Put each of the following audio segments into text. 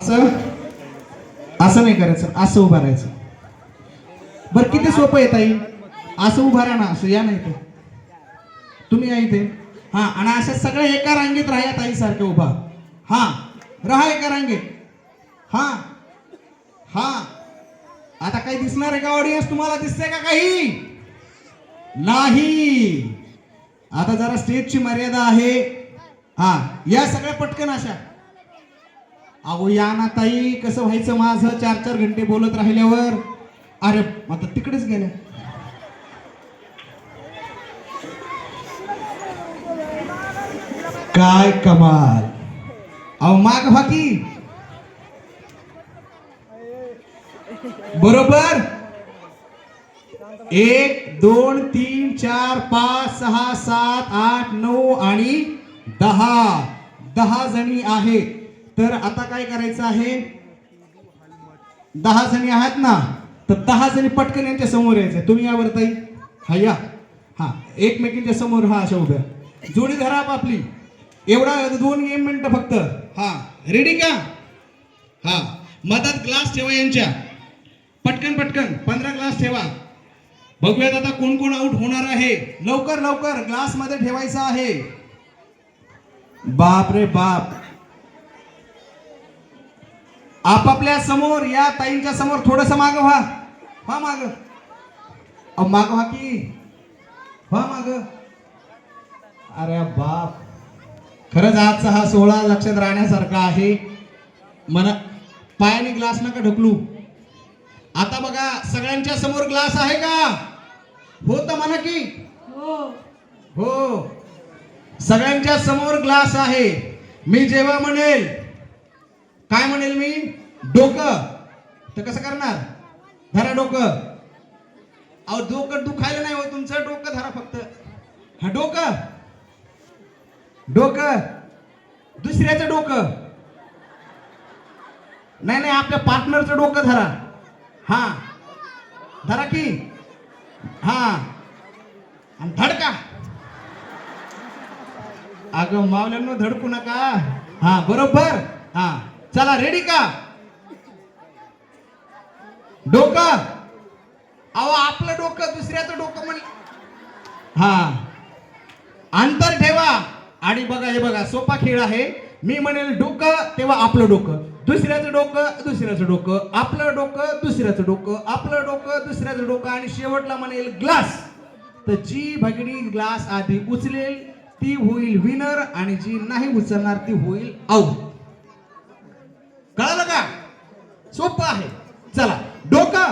असं असं नाही करायचं, असं उभं राहायचं. बरं किती सोपं आहे ताई, असं उभा राहा ना, असं या नाही ते तुम्ही या इथे. हा, आणि अशा सगळ्या एका रांगेत राहा ताई सारखे उभा. हा, राहा एका रांगेत. हा हा, आता काही दिसणार आहे का ऑडियन्स? तुम्हाला दिसतंय का काही? नाही. आता जरा स्टेजची मर्यादा आहे. हा, या सगळ्या पटकन अशा. अहो या ना ताई, कसं व्हायचं माझं 4-4 घंटे बोलत राहिल्यावर. अरे आता तिकडेच गेल्या. काय कमाल. अहो माग भाकी बरोबर. 1 2 3 4 5 6 7 8 9 आणि 10 जणी आहेत. तर आता काय करायचं आहे? 10 जणी आहात ना, तर 10 जणी पटकन यांच्या समोर यायचं. तुम्ही यावर ताई. हा या. हा, एकमेकींच्या समोर हा अशा उभ्या. जोडी धरा आपली. एवढा 2 मिनिटं फक्त. हा, रेडी का? हा, मधात ग्लास ठेवा यांच्या. पटकन पटकन 15 ग्लास ठेवा. बघूयात आता कोण कोण आउट होणार आहे. लवकर लवकर ग्लास मध्ये ठेवायचा आहे. बाप रे बाप. आपापल्या समोर या. ताईंच्या समोर थोडस माग व्हा. व्हा माग. माग व्हा की. व्हा माग. अरे बाप, खरंच आजचा हा सोहळा लक्षात राहण्यासारखा आहे. मना पायाने ग्लास नका ढकलू. आता बघा, सगळ्यांच्या समोर ग्लास आहे का? हो तर म्हणा की हो. सगळ्यांच्या समोर ग्लास आहे. मी जेव्हा म्हणेल, काय म्हणेल मी? डोकं. तर कसं करणार? धरा डोकं. अहो डोकं दुखायला नाही हो तुमचं. डोकं धरा फक्त. हा, डोकं. डोकं. दुसऱ्याचं डोकं नाही नाही, आपल्या पार्टनरचं डोकं धरा. हा, धरा की. हा, आणि धडका. अगं मावल्यांनो, धडकू नका. हा, बरोबर. हा, चला रेडी का? डोकं. अहो आपलं डोकं दुसऱ्याचं डोकं म्हण. हा, अंतर ठेवा. आणि बघा, हे बघा सोपा खेळ आहे. मी म्हणेल डोकं तेव्हा आपलं डोकं, दुसऱ्याचं डोकं दुसऱ्याचं डोकं, आपलं डोकं दुसऱ्याचं डोकं, आपलं डोकं दुसऱ्याचं डोकं, आणि शेवटला म्हणेल ग्लास. तर जी भगिनी ग्लास आधी उचलेल ती होईल विनर, आणि जी नाही उचलणार ती होईल आउट. कळलं का? सोपं आहे. चला, डोकं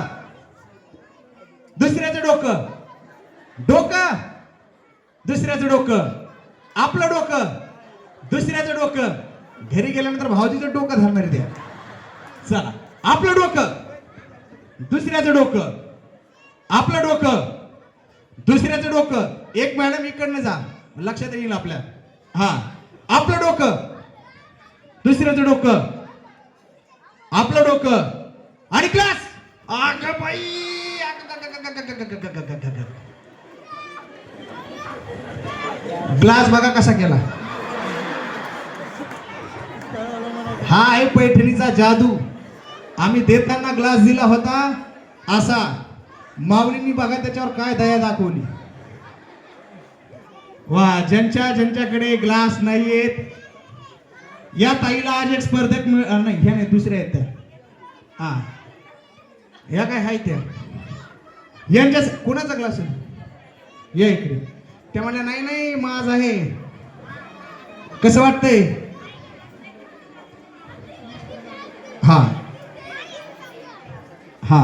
दुसऱ्याचं डोकं, डोकं दुसऱ्याचं डोकं, आपलं डोकं दुसऱ्याचं डोकं. घरी गेल्यानंतर भाऊजीचं डोकं धरणार द्या. चला, आपलं डोकं दुसऱ्याचं डोकं, आपलं डोकं दुसऱ्याचं डोकं. एक मॅडम इकडनं जा, लक्षात येईल आपल्या. हा, आपलं डोकं दुसऱ्याचं डोकं, आपलं डोकं, आणि क्लास. अगं बाई, ग्लास बघा कसा केला. हा आहे पैठणीचा जादू. आम्ही देताना ग्लास दिला होता असा. माऊलींनी बघा त्याच्यावर काय दया दाखवली. वा, ज्यांच्याकडे ग्लास नाहीयेत, या ताईला आज एक स्पर्धक नाही, ह्या नाही, दुसऱ्या आहेत त्या. हा, ह्या काय हाय त्या. यांच्या कोणाचा ग्लास आहे? या इकडे. त्या म्हणल्या नाही नाही माझ आहे. कसं वाटतंय? हा हा,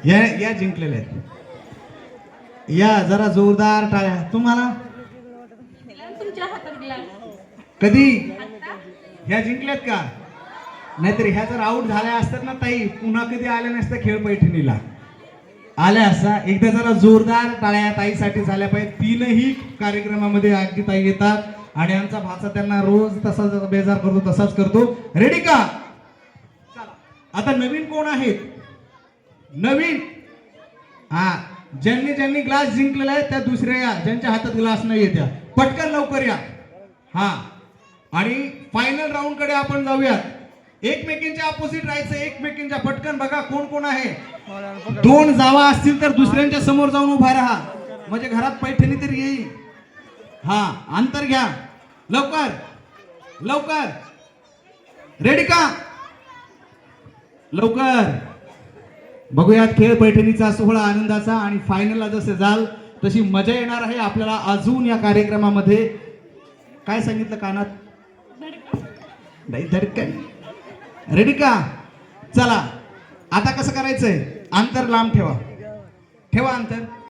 या जिंकलेल्या आहेत. या जरा जोरदार टाळ्या. तुम्हाला कधी ह्या जिंकल्यात का? नाहीतर ह्या जर आउट झाल्या असतात ना ताई, पुन्हा कधी आल्या नसत्या खेळ पैठणीला. आल्या असता. एकदा जरा जोरदार टाळ्या ताईसाठी झाल्या पाहिजे. 3ही कार्यक्रमामध्ये अगदी ताई येतात, आणि आमचा भाचा त्यांना रोज तसाच बेजार करतो, तसाच करतो. रेडी का? आता नवीन कोण आहेत? नवीन. हा, ज्यांनी ग्लास जिंकलेला आहे त्या दुसऱ्या या. ज्यांच्या हातात ग्लास नाहीये त्या पटकन लवकर या. हा, आणि फायनल राऊंड कडे आपण जाऊयात. एकमेकींच्या अपोजिट राहायचं, एकमेकींच्या. पटकन बघा कोण कोण आहे. दोन जावा असतील तर दुसऱ्यांच्या समोर जाऊन उभा राहा, म्हणजे घरात पैठणी तरी येईल. हा, अंतर घ्या. लवकर लवकर. रेडी का? लवकर. बघूयात खेळ पैठणीचा सोहळा आनंदाचा. आणि फायनलला जसे जाल तशी मजा येणार आहे आपल्याला अजून या कार्यक्रमामध्ये. काय सांगितलं कानात? नाही धडकन. रेडी का? चला आता कसं करायचंय? अंतर लांब ठेवा, ठेवा अंतर.